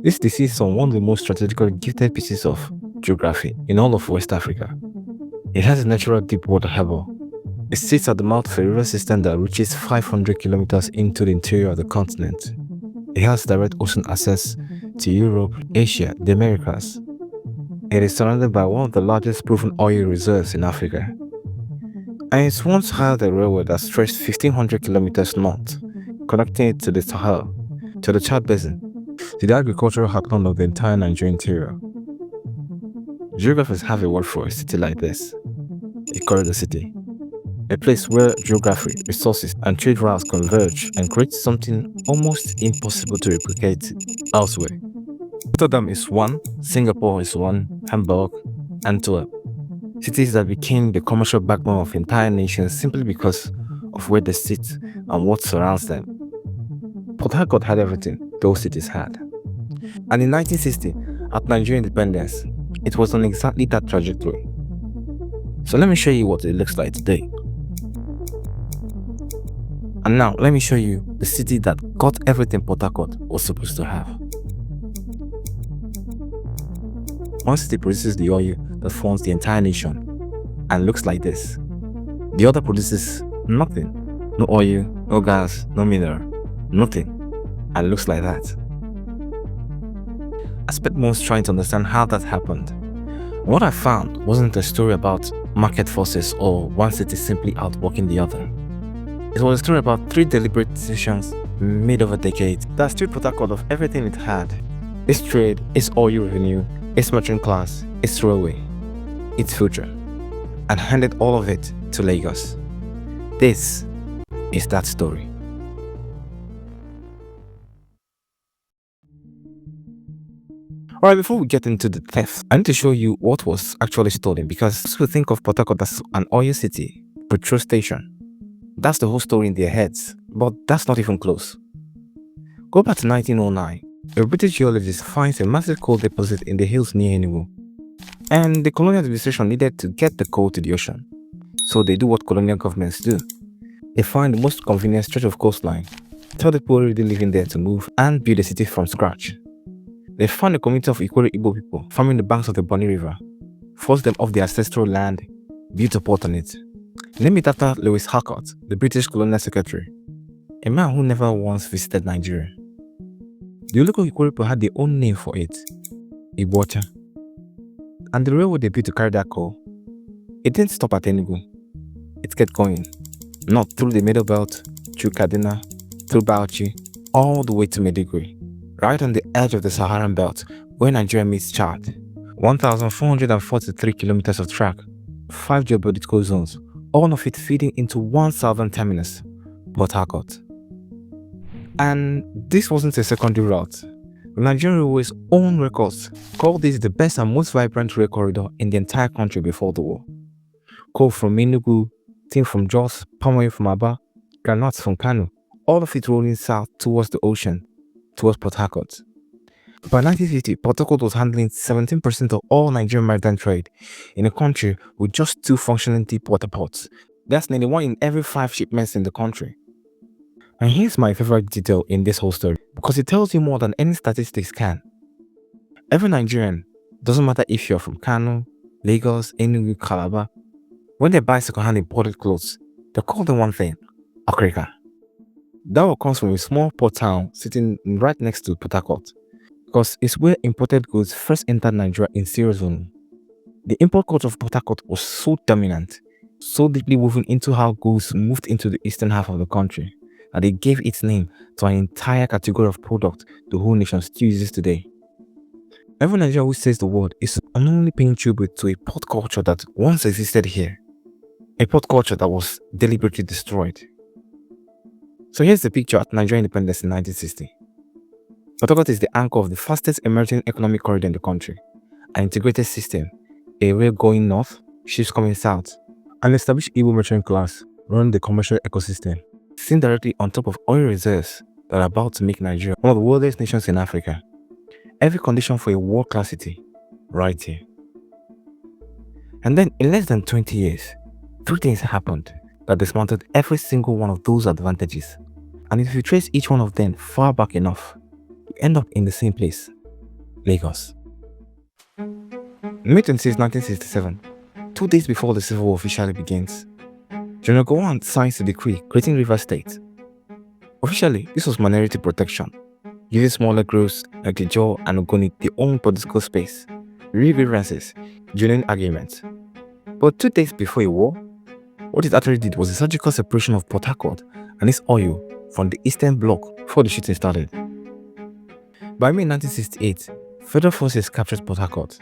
This disease is on one of the most strategically gifted pieces of geography in all of West Africa. It has a natural deep water harbor. It sits at the mouth of a river system that reaches 500 kilometers into the interior of the continent. It has direct ocean access to Europe, Asia, the Americas. It is surrounded by one of the largest proven oil reserves in Africa. And it once had a railway that stretched 1500 kilometers north, connecting it to the Sahel, to the Chad Basin, to the agricultural heartland of the entire Nigerian interior. Geographers have a word for a city like this: a corridor city. A place where geography, resources, and trade routes converge and create something almost impossible to replicate elsewhere. Rotterdam is one, Singapore is one, Hamburg, Antwerp. Cities that became the commercial backbone of entire nations simply because of where they sit and what surrounds them. Port Harcourt had everything those cities had. And in 1960, at Nigerian independence, it was on exactly that trajectory. So let me show you what it looks like today. And now, let me show you the city that got everything Port Harcourt was supposed to have. One city produces the oil that forms the entire nation and looks like this. The other produces nothing. No oil, no gas, no mineral, nothing, and looks like that. I spent months trying to understand how that happened. What I found wasn't a story about market forces or one city simply outworking the other. It was a story about three deliberate decisions made over decades that stripped Port Harcourt of everything it had: its trade, its oil revenue, its merchant class, its railway, its future, and handed all of it to Lagos. This is that story. Alright, before we get into the theft, I need to show you what was actually stolen, because we think of Port Harcourt as an oil city, petrol station. That's the whole story in their heads, but that's not even close. Go back to 1909. A British geologist finds a massive coal deposit in the hills near Enugu. And the colonial administration needed to get the coal to the ocean. So they do what colonial governments do. They find the most convenient stretch of coastline, tell the people already living there to move, and build a city from scratch. They found a community of Ikwere Igbo people farming the banks of the Bonny River, forced them off their ancestral land, built a port on it. Name it after Lewis Harcourt, the British colonial secretary, a man who never once visited Nigeria. The local Ikwere people had their own name for it, Igbocha. And the railway they built to carry that coal, it didn't stop at Enugu. It kept going, north through the Middle Belt, through Kaduna, through Bauchi, all the way to Maiduguri, right on the edge of the Saharan belt where Nigeria meets Chad. 1,443 kilometers of track, 5 geopolitical zones, all of it feeding into one southern terminus, Port Harcourt. And this wasn't a secondary route. The Nigerian Railway's own records called this the best and most vibrant rail corridor in the entire country before the war. Coal from Enugu, tin from Jos, palm oil from Aba, granules from Kano, all of it rolling south towards the ocean, towards Port Harcourt. By 1950, Port Harcourt was handling 17% of all Nigerian maritime trade in a country with just 2 functioning deep water ports. That's nearly 1 in every 5 shipments in the country. And here's my favorite detail in this whole story, because it tells you more than any statistics can. Every Nigerian, doesn't matter if you're from Kano, Lagos, Enugu, Calabar, when they buy second-hand imported clothes, they call them one thing: okrika. That word comes from a small port town sitting right next to Port Harcourt, because it's where imported goods first entered Nigeria in serious volume. The import culture of Port Harcourt was so dominant, so deeply woven into how goods moved into the eastern half of the country, that it gave its name to an entire category of product the whole nation still uses today. Every Nigerian who says the word is unknowingly paying tribute to a port culture that once existed here, a port culture that was deliberately destroyed. So here's the picture at Nigerian independence in 1960. Port Harcourt is the anchor of the fastest emerging economic corridor in the country, an integrated system, a rail going north, ships coming south, an established Igbo merchant class running the commercial ecosystem, sitting directly on top of oil reserves that are about to make Nigeria one of the wealthiest nations in Africa. Every condition for a world-class city, right here. And then in less than 20 years, 3 things happened that dismantled every single one of those advantages And if you trace each one of them far back enough, you end up in the same place, Lagos. May 26, 1967, 2 days before the Civil War officially begins, General Gowon signs a decree creating Rivers State. Officially, this was minority protection, giving smaller groups like the Jaw and Ogoni their own political space, grievances, genuine arguments. But 2 days before a war, what it actually did was a surgical separation of Port Harcourt and its oil from the Eastern Bloc before the shooting started. By May 1968, federal forces captured Port Harcourt,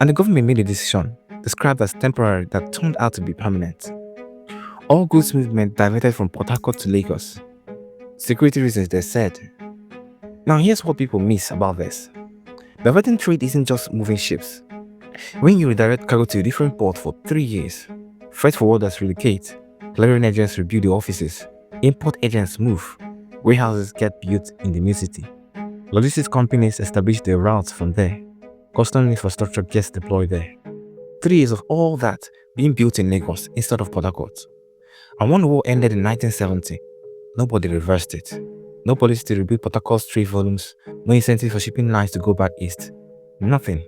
and the government made a decision described as temporary that turned out to be permanent. All goods movement diverted from Port Harcourt to Lagos. Security reasons, they said. Now here's what people miss about this. Diverting trade isn't just moving ships. When you redirect cargo to a different port for 3 years, freight forwarders relocate, clearing agents rebuild the offices, import agents move, warehouses get built in the new city. Logistics companies establish their routes from there. Custom infrastructure gets deployed there. 3 years of all that being built in Lagos instead of Port Harcourt. And when the war ended in 1970, nobody reversed it. No policy to rebuild Port Harcourt's trade volumes, no incentive for shipping lines to go back east. Nothing.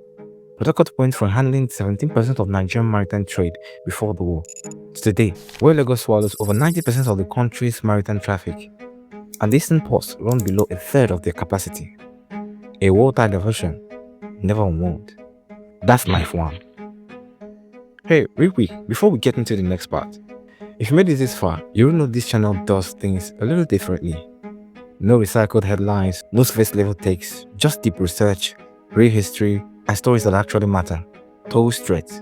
Port Harcourt went from handling 17% of Nigerian maritime trade before the war to today, where Lagos swallows over 90% of the country's maritime traffic, and the eastern ports run below a third of their capacity. A wartime diversion, never unwound. That's life one. Hey, real quick, before we get into the next part, if you made it this far, you will know this channel does things a little differently. No recycled headlines, no surface level takes, just deep research, real history, and stories that actually matter, told straight.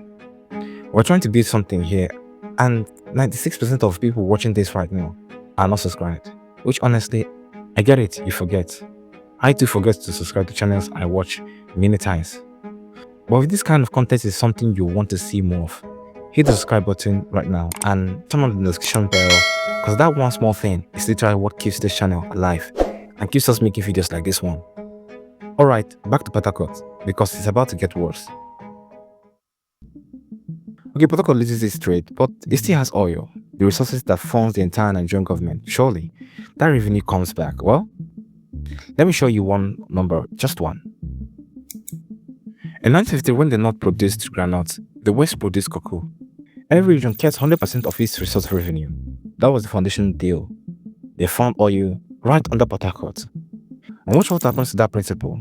We're trying to build something here, and 96% of people watching this right now are not subscribed, which honestly, I get it, you forget. I too forget to subscribe to channels I watch many times. But if this kind of content is something you want to see more of, hit the subscribe button right now and turn on the notification bell, because that one small thing is literally what keeps this channel alive and keeps us making videos like this one. Alright, back to Portharcut, because it's about to get worse. Okay, Portharcut loses its trade, but it still has oil, the resources that funds the entire Nigerian government. Surely, that revenue comes back. Well, let me show you one number, just one. In 1950, when the North produced groundnuts, the West produced cocoa. Every region kept 100% of its resource revenue. That was the foundation deal. They found oil right under Portharcut. And watch what happens to that principle.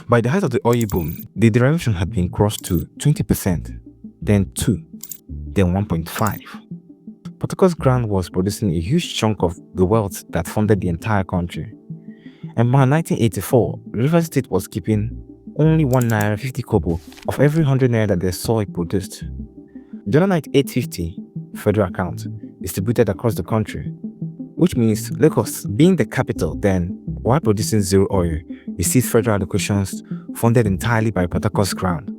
By the height of the oil boom, the derivation had been crossed to 20%, then 2, then 1.5. Portharcut's ground was producing a huge chunk of the wealth that funded the entire country. And by 1984, Rivers State was keeping only 1 naira 50 kobo of every 100 naira that they saw it produced. The other 850 federal account distributed across the country, which means Lagos, being the capital then, while producing zero oil, received federal allocations funded entirely by Portharcut's ground,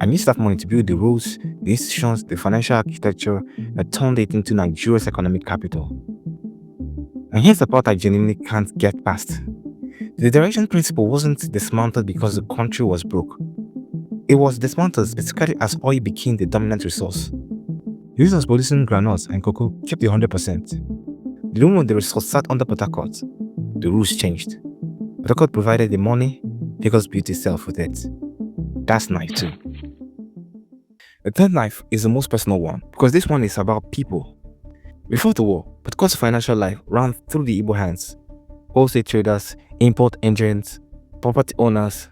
and used that money to build the roads, the institutions, the financial architecture that turned it into Nigeria's economic capital. And here's the part I genuinely can't get past. The Derivation principle wasn't dismantled because the country was broke. It was dismantled specifically as oil became the dominant resource. Users producing granules and cocoa kept the 100%. The moment the resource sat under Portharcut, the rules changed. Portharcut provided the money, Lagos built itself with it. That's knife 2. The third knife is the most personal one because this one is about people. Before the war, Portharcut's financial life ran through the Igbo hands. Wholesale traders, import agents, property owners,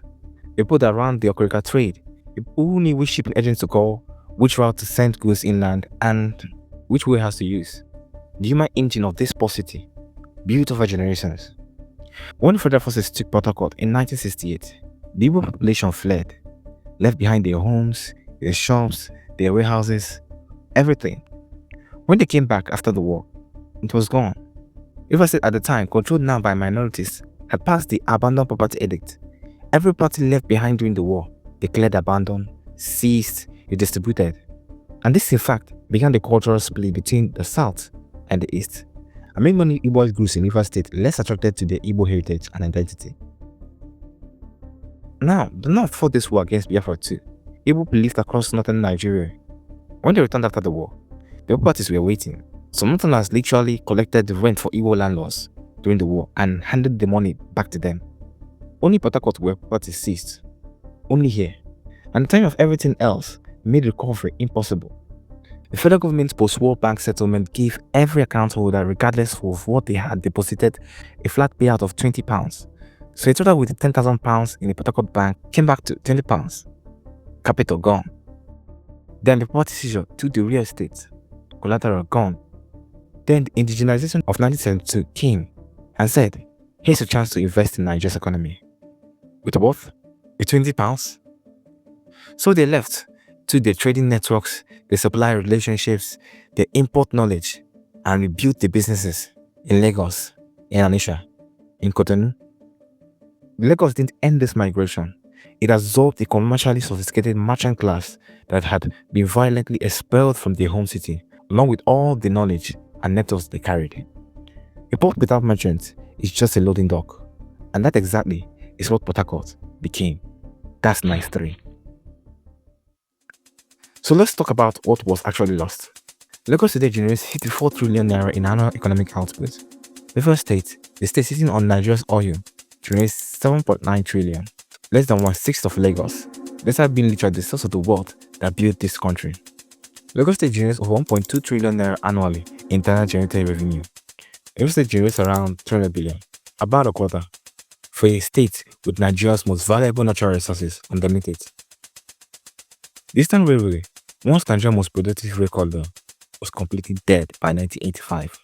people that ran the okrika trade, people who knew which shipping agents to call, which route to send goods inland, and which warehouse to use. The human engine of this poor city, built over generations. When the federal forces took Portharcut in 1968, the Igbo population fled, left behind their homes, their shops, their warehouses, everything. When they came back after the war, it was gone. Rivers State at the time, controlled now by minorities, had passed the Abandoned Property Edict. Every property left behind during the war, declared abandoned, seized, redistributed. And this in fact began the cultural split between the South and the East, and made many Igbo groups in Rivers State less attracted to their Igbo heritage and identity. Now, the North fought this war against Biafra too. Igbo lived across northern Nigeria. When they returned after the war, the properties were waiting. Some northerners literally collected the rent for Igbo landlords. during the war and handed the money back to them. Only Portharcut where property seized. Only here. And the time of everything else made recovery impossible. The federal government's post-war bank settlement gave every account holder, regardless of what they had deposited, a flat payout of £20. So a total with £10,000 in the Portharcut bank came back to £20. Capital gone. Then the property seizure took the real estate, collateral gone. Then the indigenization of 1972 came and said, here's a chance to invest in Nigeria's economy. With what? With £20? So they left, took their trading networks, their supply relationships, their import knowledge, and rebuilt the businesses in Lagos, in Anisha, in Cotonou. Lagos didn't end this migration. It absorbed a commercially sophisticated merchant class that had been violently expelled from their home city, along with all the knowledge and networks they carried. A port without merchants is just a loading dock, and that exactly is what Portharcut became. That's nice 3. So let's talk about what was actually lost. Lagos today generates 54 trillion naira in annual economic output. The state sitting on Nigeria's oil, generates 7.9 trillion, less than 1/6 of Lagos, despite being literally the source of the wealth that built this country. Lagos State generates over 1.2 trillion naira annually in internal generated revenue. Lagos State generates around 300 billion, about a quarter, for a state with Nigeria's most valuable natural resources underneath it. The Eastern Railway, once Nigeria's most productive rail corridor, was completely dead by 1985.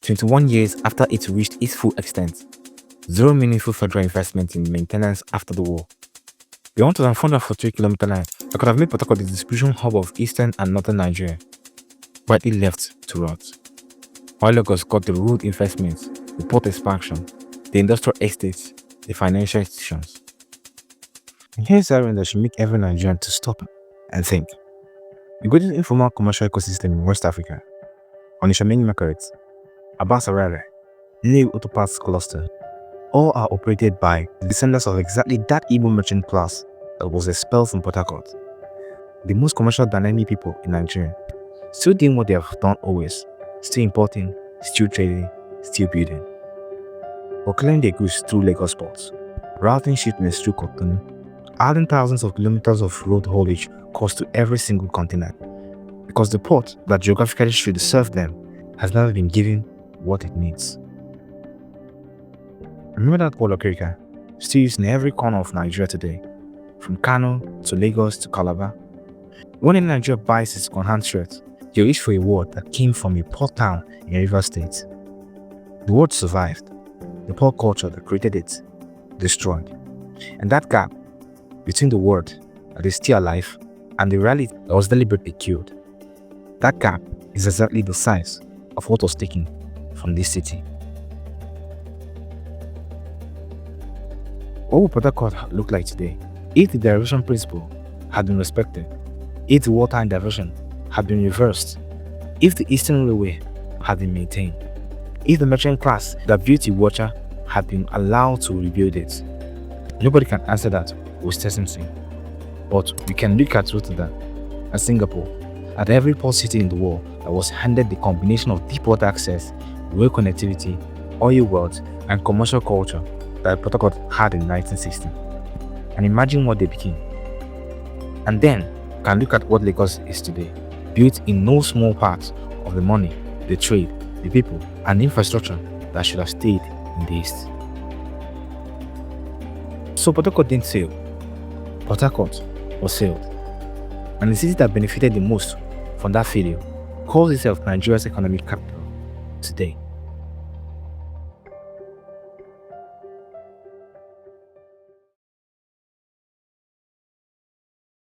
21 years after it reached its full extent, zero meaningful federal investment in maintenance after the war. The 1,443-kilometer line that could have made Portharcut the distribution hub of eastern and northern Nigeria, widely left to rot. While Lagos got the road investments, the port expansion, the industrial estates, the financial institutions. And here's the that should make every Nigerian to stop and think. The greatest informal commercial ecosystem in West Africa, Onitsha Main Market, Abbas Arare, New Auto Parts Cluster, all are operated by the descendants of exactly that Igbo merchant class that was expelled from Portharcut. The most commercial dynamic people in Nigeria, still doing what they have done always, still importing, still trading, still building. Or clearing their goods through Lagos ports, routing shipments through Cotonou, adding thousands of kilometers of road haulage cost to every single continent, because the port that geographically should serve them has never been given what it needs. Remember that word okrika, still used in every corner of Nigeria today, from Kano to Lagos to Calabar. When a Nigeria buys its second-hand shirt, they reach for a word that came from a port town in Rivers State. The word survived. The port culture that created it destroyed. And that gap between the word that is still alive and the reality that was deliberately killed, that gap is exactly the size of what was taken from this city. What would Portharcut look like today if the derivation principle had been respected, if the wartime diversion had been reversed, if the Eastern Railway had been maintained, if the merchant class that built the watcher had been allowed to rebuild it? Nobody can answer that with certainty, but we can look at Rotterdam and Singapore, at every port city in the world that was handed the combination of deep water access, rail connectivity, oil wealth, and commercial culture that Portharcut had in 1960. And imagine what they became. And then can look at what Lagos is today, built in no small part of the money, the trade, the people, and the infrastructure that should have stayed in the East. So Portharcut didn't sail. Portharcut was sailed. And the city that benefited the most from that failure calls itself Nigeria's economic capital today.